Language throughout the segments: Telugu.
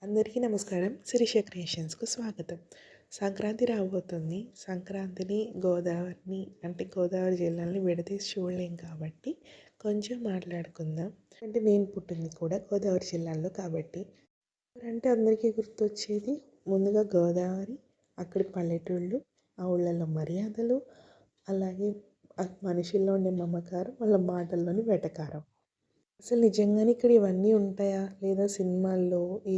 అందరికీ నమస్కారం. శిరీష క్రియేషన్స్‌కు స్వాగతం. సంక్రాంతి రాబోతుంది. సంక్రాంతిని, గోదావరిని అంటే గోదావరి జిల్లాలని విడదీసి చూడలేం కాబట్టి కొంచెం మాట్లాడుకుందాం. అంటే నేను పుట్టింది కూడా గోదావరి జిల్లాలో కాబట్టి. అంటే అందరికీ గుర్తొచ్చేది ముందుగా గోదావరి, అక్కడి పల్లెటూళ్ళు, ఆ ఊళ్ళలో మర్యాదలు, అలాగే మనుషుల్లో ఉండే మమకారం, వాళ్ళ మాటల్లోని వెటకారం. అసలు నిజంగానే ఇక్కడ ఇవన్నీ ఉంటాయా? లేదా సినిమాల్లో, ఈ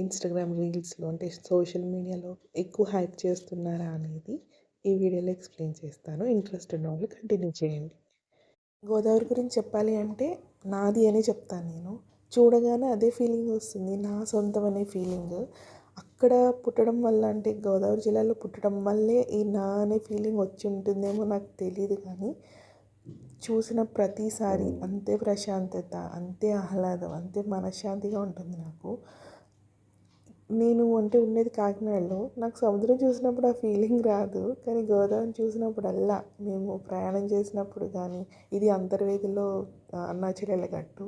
ఇన్‌స్టాగ్రామ్ రీల్స్‌లో అంటే సోషల్ మీడియాలో ఎక్కువ హైప్ చేస్తున్నారా అనేది ఈ వీడియోలో ఎక్స్‌ప్లెయిన్ చేస్తాను. ఇంట్రెస్ట్ ఉన్నవాళ్ళు కంటిన్యూ చేయండి. గోదావరి గురించి చెప్పాలి అంటే నాది అనే చెప్తాను నేను. చూడగానే అదే ఫీలింగ్ వస్తుంది. నా సొంతం అనే ఫీలింగ్. అక్కడ పుట్టడం వల్ల అంటే గోదావరి జిల్లాలో పుట్టడం వల్లే ఈ నా అనే ఫీలింగ్ వచ్చి ఉంటుందేమో నాకు తెలీదు కానీ చూసిన ప్రతిసారి అంతే ప్రశాంతత, అంతే ఆహ్లాదం, అంతే మనశ్శాంతిగా ఉంటుంది నాకు. నేను అంటే ఉండేది కాకినాడలో. నాకు సముద్రం చూసినప్పుడు ఆ ఫీలింగ్ రాదు. కానీ గోదావరిని చూసినప్పుడల్లా మేము ప్రయాణం చేసినప్పుడు కానీ, ఇది అంతర్వేదిలో అన్నా చెల్లెళ్ళ గట్టు.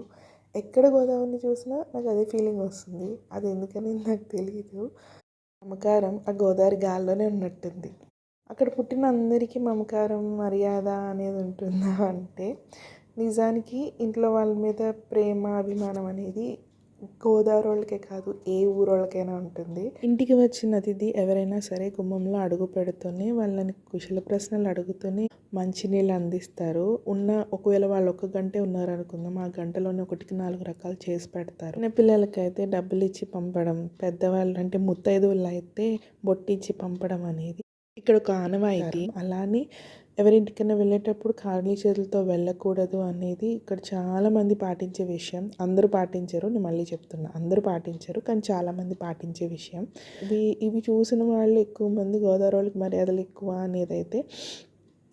ఎక్కడ గోదావరిని చూసినా నాకు అదే ఫీలింగ్ వస్తుంది. అది ఎందుకనేది నాకు తెలీదు. మమకారం ఆ గోదావరి గాల్లోనే ఉన్నట్టుంది. అక్కడ పుట్టిన అందరికీ మమకారం, మర్యాద అనేది ఉంటుందా అంటే, నిజానికి ఇంట్లో వాళ్ళ మీద ప్రేమ, అభిమానం అనేది గోదావరోళ్ళకే కాదు, ఏ ఊరోళ్ళకైనా ఉంటుంది. ఇంటికి వచ్చిన అతిథి ఎవరైనా సరే గుమ్మంలో అడుగు పెడుతూనే వాళ్ళని కుశల ప్రశ్నలు అడుగుతూనే మంచినీళ్ళు అందిస్తారు. ఒకవేళ వాళ్ళు ఒక గంటే ఉన్నారనుకుందాం, ఆ గంటలోనే 1కి 4 రకాలు చేసి పెడతారు. చిన్న పిల్లలకైతే డబ్బులు ఇచ్చి పంపడం, పెద్దవాళ్ళు అంటే ముత్తైదువులు అయితే బొట్టిచ్చి పంపడం అనేది ఇక్కడ ఒక ఆనవాయితీ. అలానే ఎవరింటికైనా వెళ్ళేటప్పుడు ఖాళీ చేతులతో వెళ్ళకూడదు అనేది ఇక్కడ చాలామంది పాటించే విషయం. అందరూ పాటించరు, నేను మళ్ళీ చెప్తున్నా, అందరూ పాటించరు కానీ చాలామంది పాటించే విషయం. ఇవి చూసిన వాళ్ళు ఎక్కువ మంది గోదావరి వాళ్ళకి మర్యాదలు ఎక్కువ అనేదైతే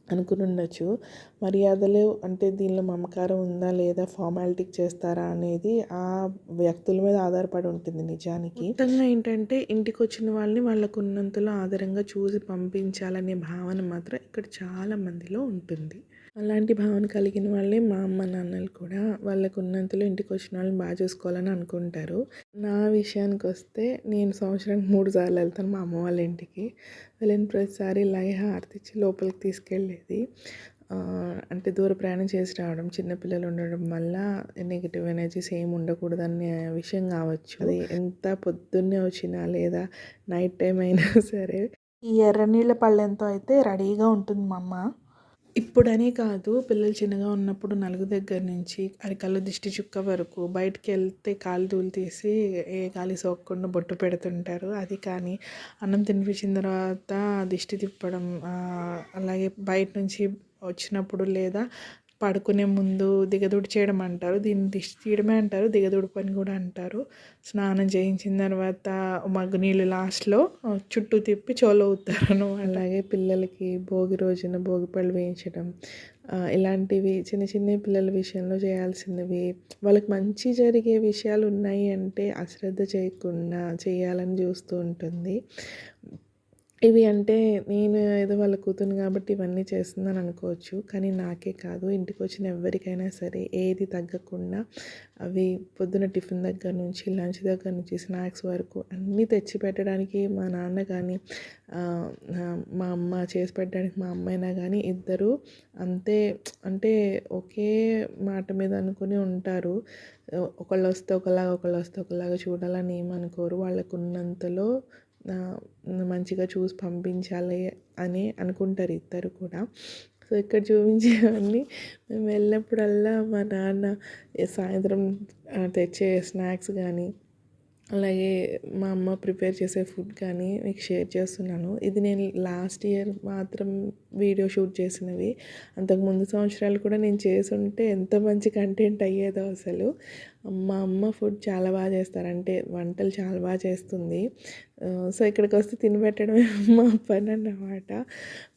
అనుకుని ఉండొచ్చు. మర్యాదలు అంటే దీనిలో మమకారం ఉందా లేదా, ఫార్మాలిటీకి చేస్తారా అనేది ఆ వ్యక్తుల మీద ఆధారపడి ఉంటుంది నిజానికి. మొత్తంగా ఏంటంటే ఇంటికి వచ్చిన వాళ్ళని వాళ్ళకు ఉన్నంతలో ఆదరంగా చూసి పంపించాలనే భావన మాత్రం ఇక్కడ చాలా మందిలో ఉంటుంది. అలాంటి భావన కలిగిన వాళ్ళే మా అమ్మ నాన్నలు కూడా. వాళ్ళకు ఉన్నంతలో ఇంటికి వచ్చిన వాళ్ళని బాగా చూసుకోవాలని అనుకుంటారు. నా విషయానికి వస్తే నేను సంవత్సరానికి 3 సార్లు వెళ్తాను మా అమ్మ వాళ్ళ ఇంటికి. వెళ్ళిన ప్రతిసారి ఇలాగే హారతి ఇచ్చి లోపలికి తీసుకెళ్ళేది. అంటే దూర ప్రయాణం చేసి రావడం, చిన్నపిల్లలు ఉండడం వల్ల నెగిటివ్ ఎనర్జీస్ ఏమి ఉండకూడదనే విషయం కావచ్చు. అది ఎంత పొద్దున్నే వచ్చినా లేదా నైట్ టైం అయినా సరే ఈ ఎర్ర నీళ్ళ పళ్ళెంతో అయితే రెడీగా ఉంటుంది మా అమ్మ. ఇప్పుడనే కాదు, పిల్లలు చిన్నగా ఉన్నప్పుడు నలుగు దగ్గర నుంచి అరికాళ్ళ దిష్టి చుక్క వరకు బయటికి వెళ్తే కాలు ధూళి తీసి ఏ గాలి సోకకుండా బొట్టు పెడుతుంటారు. అది కానీ అన్నం తినిపించిన తర్వాత దిష్టి తిప్పడం, అలాగే బయట నుంచి వచ్చినప్పుడు లేదా పడుకునే ముందు దిగదుడి చేయడం అంటారు. దీన్ని దిష్టి తీయడమే అంటారు, దిగదుడుపు అని కూడా అంటారు. స్నానం చేయించిన తర్వాత మగ్గు నీళ్ళు లాస్ట్లో చుట్టూ తిప్పి చెవులో ఊతారు. అలాగే పిల్లలకి భోగి రోజున భోగిపళ్ళు వేయించడం, ఇలాంటివి చిన్న చిన్న పిల్లల విషయంలో చేయాల్సినవి. వాళ్ళకి మంచి జరిగే విషయాలు ఉన్నాయి అంటే అశ్రద్ధ చేయకుండా చేయాలని చూస్తూ ఉంటుంది. ఇవి అంటే నేను ఏదో వాళ్ళ కూతురు కాబట్టి ఇవన్నీ చేస్తుందని అనుకోవచ్చు. కానీ నాకే కాదు, ఇంటికి వచ్చిన ఎవరికైనా సరే ఏది తగ్గకుండా అవి పొద్దున టిఫిన్ దగ్గర నుంచి లంచ్ దగ్గర నుంచి స్నాక్స్ వరకు అన్నీ తెచ్చి పెట్టడానికి మా నాన్న కానీ, మా అమ్మ చేసి పెట్టడానికి మా అమ్మైనా కానీ ఇద్దరు అంతే. అంటే ఒకే మాట మీద అనుకుని ఉంటారు. ఒకళ్ళు వస్తే ఒకలాగా, ఒకళ్ళు వస్తే ఒకలాగా చూడాలని ఏమనుకోరు. వాళ్ళకు ఉన్నంతలో మంచిగా చూసి పంపించాలి అని అనుకుంటారు ఇద్దరు కూడా. సో ఇక్కడ చూపించేవన్నీ మేము వెళ్ళినప్పుడల్లా మా నాన్న సాయంత్రం తెచ్చే స్నాక్స్ కానీ, అలాగే మా అమ్మ ప్రిపేర్ చేసే ఫుడ్ కానీ మీకు షేర్ చేస్తున్నాను. ఇది నేను లాస్ట్ ఇయర్ మాత్రం వీడియో షూట్ చేసినవి. అంతకుముందు సంవత్సరాలు కూడా నేను చేసుంటే ఎంత మంచి కంటెంట్ అయ్యేదో అసలు. మా అమ్మ ఫుడ్ చాలా బాగా చేస్తారు, అంటే వంటలు చాలా బాగా చేస్తుంది. సో ఇక్కడికి వస్తే తినిపెట్టడమే మా పని అన్నమాట.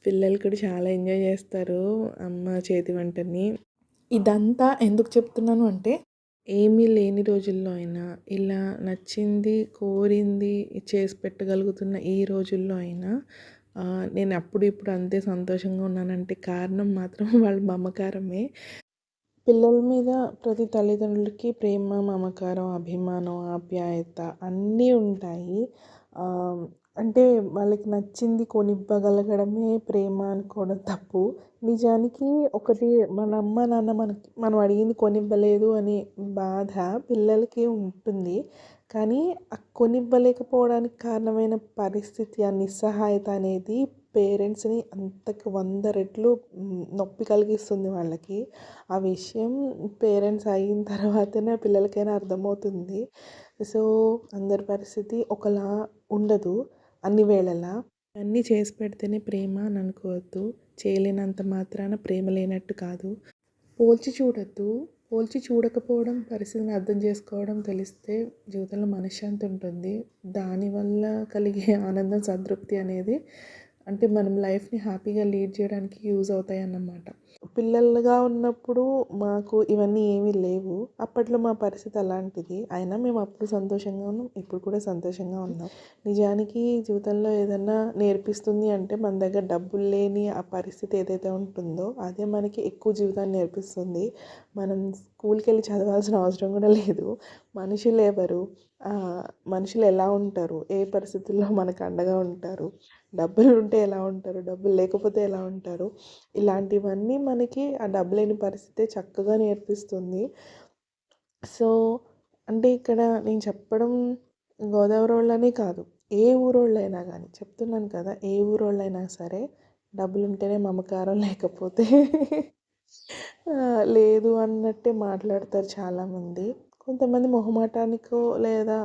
పిల్లలు కూడా చాలా ఎంజాయ్ చేస్తారు అమ్మ చేతి వంటని. ఇదంతా ఎందుకు చెప్తున్నాను అంటే, ఏమీ లేని రోజుల్లో అయినా ఇలా నచ్చింది, కోరింది చేసి పెట్టగలుగుతున్న ఈ రోజుల్లో అయినా నేను అప్పుడు ఇప్పుడు అంతే సంతోషంగా ఉన్నానంటే కారణం మాత్రం వాళ్ళ మమకారమే. పిల్లల మీద ప్రతి తల్లిదండ్రులకి ప్రేమ, మమకారం, అభిమానం, ఆప్యాయత అన్నీ ఉంటాయి. ఆహ్, అంటే వాళ్ళకి నచ్చింది కొనివ్వగలగడమే ప్రేమ అనుకోవడం తప్పు. నిజానికి ఒకటి మన అమ్మ, నాన్న మనం అడిగింది కొనివ్వలేదు అనే బాధ పిల్లలకి ఉంటుంది. కానీ కొనివ్వలేకపోవడానికి కారణమైన పరిస్థితి, ఆ నిస్సహాయత అనేది పేరెంట్స్‌ని అంతకు 100 రెట్లు నొప్పి కలిగిస్తుంది వాళ్ళకి. ఆ విషయం పేరెంట్స్ అయిన తర్వాతనే పిల్లలకైనా అర్థమవుతుంది. సో, అందరి పరిస్థితి ఒకలా ఉండదు అన్ని వేళలా. అన్నీ చేసి పెడితేనే ప్రేమ అని అనుకోవద్దు. చేయలేనంత మాత్రాన ప్రేమ లేనట్టు కాదు. పోల్చి చూడొద్దు. పోల్చి చూడకపోవడం, పరిస్థితిని అర్థం చేసుకోవడం తెలిస్తే జీవితంలో మనశ్శాంతి ఉంటుంది. దానివల్ల కలిగే ఆనందం, సంతృప్తి అనేది అంటే మనం లైఫ్‌ని హ్యాపీగా లీడ్ చేయడానికి యూజ్ అవుతాయన్నమాట. పిల్లలుగా ఉన్నప్పుడు మాకు ఇవన్నీ ఏమీ లేవు. అప్పట్లో మా పరిస్థితి అలాంటిది. అయినా మేము అప్పుడు సంతోషంగా ఉన్నాం. ఇప్పుడు కూడా సంతోషంగా ఉన్నాం. నిజానికి జీవితంలో ఏదన్నా నేర్పిస్తుంది అంటే మన దగ్గర డబ్బులు లేని ఆ పరిస్థితి ఏదైతే ఉంటుందో అదే మనకి ఎక్కువ జీవితాన్ని నేర్పిస్తుంది. మనం స్కూల్‌కెళ్ళి చదవాల్సిన అవసరం కూడా లేదు. మనుషులెవరు? మనుషులు ఎలా ఉంటారు? ఏ పరిస్థితుల్లో మనకు అండగా ఉంటారు? డబ్బులు ఉంటే ఎలా ఉంటారు? డబ్బులు లేకపోతే ఎలా ఉంటారు? ఇలాంటివన్నీ మనకి ఆ డబ్బు లేని పరిస్థితే చక్కగా నేర్పిస్తుంది. సో, అంటే ఇక్కడ నేను చెప్పడం గోదావరోళ్ళనే కాదు. ఏ ఊరోళ్ళైనా గానీ చెప్తున్నాను కదా! ఏ ఊరోళ్ళైనా సరే డబ్బులుంటేనే మమకారం లేకపోతే లేదు అన్నట్టే మాట్లాడతారు చాలామంది. కొంతమంది మొహమాటానికో లేదా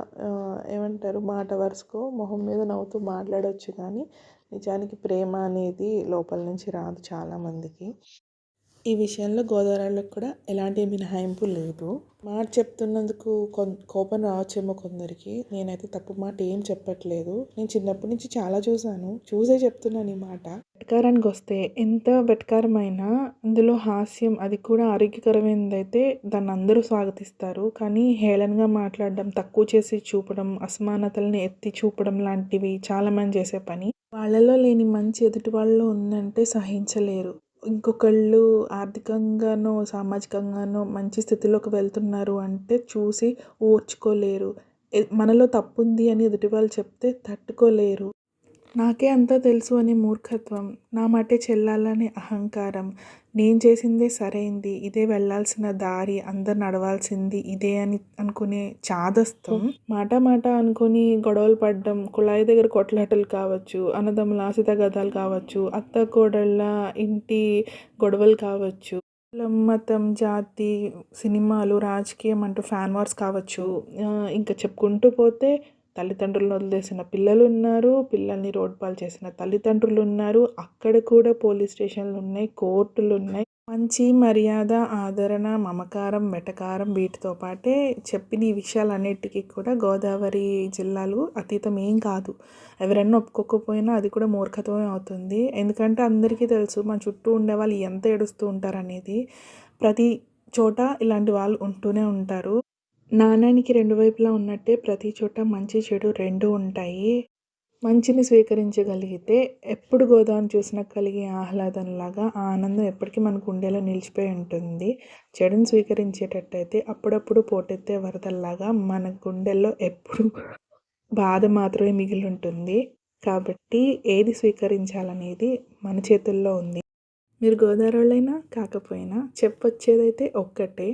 ఏమంటారు మాట వరుసకో మొహం మీద నవ్వుతూ మాట్లాడొచ్చు కానీ నిజానికి ప్రేమ అనేది లోపల నుంచి రాదు చాలామందికి. ఈ విషయంలో గోదావరోళ్ళకి కూడా ఎలాంటి మినహాయింపు లేదు. మాట చెప్తున్నందుకు కోపం రావచ్చేమో కొందరికి. నేనైతే తప్పు మాట ఏం చెప్పట్లేదు. నేను చిన్నప్పటి నుంచి చాలా చూసాను. చూసే చెప్తున్నాను ఈ మాట. వెటకారానికి వస్తే ఎంత వెటకారమైనా అందులో హాస్యం అది కూడా ఆరోగ్యకరమైనదైతే దాన్ని అందరూ స్వాగతిస్తారు. కానీ హేళనగా మాట్లాడడం, తక్కువ చేసి చూపడం, అసమానతల్ని ఎత్తి చూపడం లాంటివి చాలామంది చేసే పని. వాళ్ళలో లేని మంచి ఎదుటి వాళ్ళలో ఉందంటే సహించలేరు. ఇంకొకళ్ళు ఆర్థికంగానో, సామాజికంగానో మంచి స్థితిలోకి వెళ్తున్నారు అంటే చూసి ఓర్చుకోలేరు. మనలో తప్పుంది అని ఎదుటి వాళ్ళు చెప్తే తట్టుకోలేరు. నాకే అంతా తెలుసు అనే మూర్ఖత్వం, నా మాటే చెల్లాలనే అహంకారం, నేను చేసిందే సరైంది, ఇదే వెళ్ళాల్సిన దారి, అందరు నడవాల్సింది ఇదే అని అనుకునే చాదస్తం, మాట మాట అనుకొని గొడవలు పడడం, కుళాయి దగ్గర కొట్లాటలు కావచ్చు, అన్నదమ్ముల ఆశితగాథాలు కావచ్చు, అత్త కోడళ్ళ ఇంటి గొడవలు కావచ్చు, కులం, మతం, జాతి, సినిమాలు, రాజకీయం అంటూ ఫ్యాన్ వార్స్ కావచ్చు, ఇంకా చెప్పుకుంటూ పోతే తల్లిదండ్రులను వదిలేసిన పిల్లలు ఉన్నారు, పిల్లల్ని రోడ్డు పాలు చేసిన తల్లిదండ్రులు ఉన్నారు, అక్కడ కూడా పోలీస్ స్టేషన్లు ఉన్నాయి, కోర్టులు ఉన్నాయి. మంచి మర్యాద, ఆదరణ, మమకారం, వెటకారం వీటితో పాటే చెప్పిన ఈ విషయాలన్నిటికీ కూడా గోదావరి జిల్లాలు అతీతం ఏం కాదు. ఎవరైనా ఒప్పుకోకపోయినా అది కూడా మూర్ఖత్వమే అవుతుంది. ఎందుకంటే అందరికీ తెలుసు మన చుట్టూ ఉండే వాళ్ళు ఎంత ఏడుస్తూ ఉంటారనేది. ప్రతి చోట ఇలాంటి వాళ్ళు ఉంటూనే ఉంటారు. నాణానికి రెండు వైపులా ఉన్నట్టే ప్రతి చోట మంచి చెడు రెండు ఉంటాయి. మంచిని స్వీకరించగలిగితే ఎప్పుడు గోదావరిని చూసినా కలిగే ఆహ్లాదంలాగా ఆ ఆనందం ఎప్పటికీ మన గుండెలో నిలిచిపోయి ఉంటుంది. చెడుని స్వీకరించేటట్టయితే అప్పుడప్పుడు పోటెత్తే వరదల్లాగా మన గుండెల్లో ఎప్పుడు బాధ మాత్రమే మిగిలి ఉంటుంది. కాబట్టి ఏది స్వీకరించాలనేది మన చేతుల్లో ఉంది. మీరు గోదావరోళ్ళైనా కాకపోయినా చెప్పొచ్చేదైతే ఒక్కటే,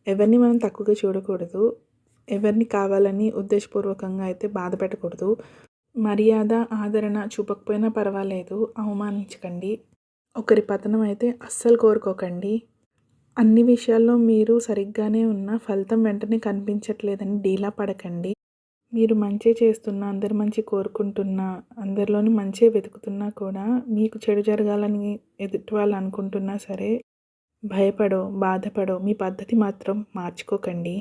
ఎవరిని మనం తక్కువగా చూడకూడదు. ఎవరిని కావాలని ఉద్దేశపూర్వకంగా అయితే బాధ పెట్టకూడదు. మర్యాద, ఆదరణ చూపకపోయినా పర్వాలేదు, అవమానించకండి. ఒకరి పతనం అయితే అస్సలు కోరుకోకండి. అన్ని విషయాల్లో మీరు సరిగ్గానే ఉన్నా ఫలితం వెంటనే కనిపించట్లేదని డీలా పడకండి. మీరు మంచే చేస్తున్నా, అందరి మంచి కోరుకుంటున్నా, అందరిలోని మంచే వెతుకుతున్నా కూడా మీకు చెడు జరగాలని ఎదుటి వాళ్ళు అనుకుంటున్నా సరే, భయపడో, బాధపడో మీ పద్ధతి మాత్రం మార్చుకోకండి.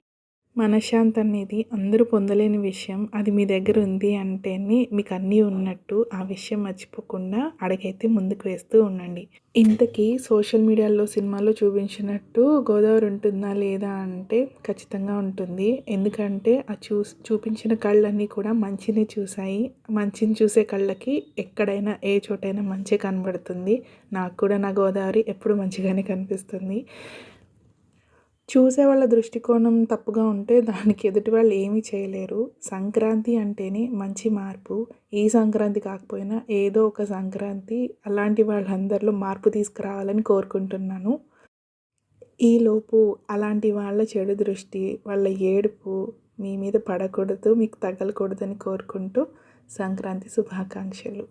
మనశ్శాంతి అనేది అందరూ పొందలేని విషయం. అది మీ దగ్గర ఉంది అంటేనే మీకు అన్నీ ఉన్నట్టు. ఆ విషయం మర్చిపోకుండా అడుగైతే ముందుకు వేస్తూ ఉండండి. ఇంతకీ సోషల్ మీడియాలో, సినిమాల్లో చూపించినట్టు గోదావరి ఉంటుందా లేదా అంటే ఖచ్చితంగా ఉంటుంది. ఎందుకంటే ఆ చూపించిన కళ్ళన్నీ కూడా మంచిని చూశాయి. మంచిని చూసే కళ్ళకి ఎక్కడైనా ఏ చోటైనా మంచి కనబడుతుంది. నాకు కూడా నా గోదావరి ఎప్పుడు మంచిగానే కనిపిస్తుంది. చూసే వాళ్ళ దృష్టికోణం తప్పుగా ఉంటే దానికి ఎదుటి వాళ్ళు ఏమీ చేయలేరు. సంక్రాంతి అంటేనే మంచి మార్పు. ఈ సంక్రాంతి కాకపోయినా ఏదో ఒక సంక్రాంతి అలాంటి వాళ్ళందరిలో మార్పు తీసుకురావాలని కోరుకుంటున్నాను. ఈలోపు అలాంటి వాళ్ళ చెడు దృష్టి, వాళ్ళ ఏడుపు మీ మీద పడకూడదు, మీకు తగలకూడదని కోరుకుంటూ సంక్రాంతి శుభాకాంక్షలు.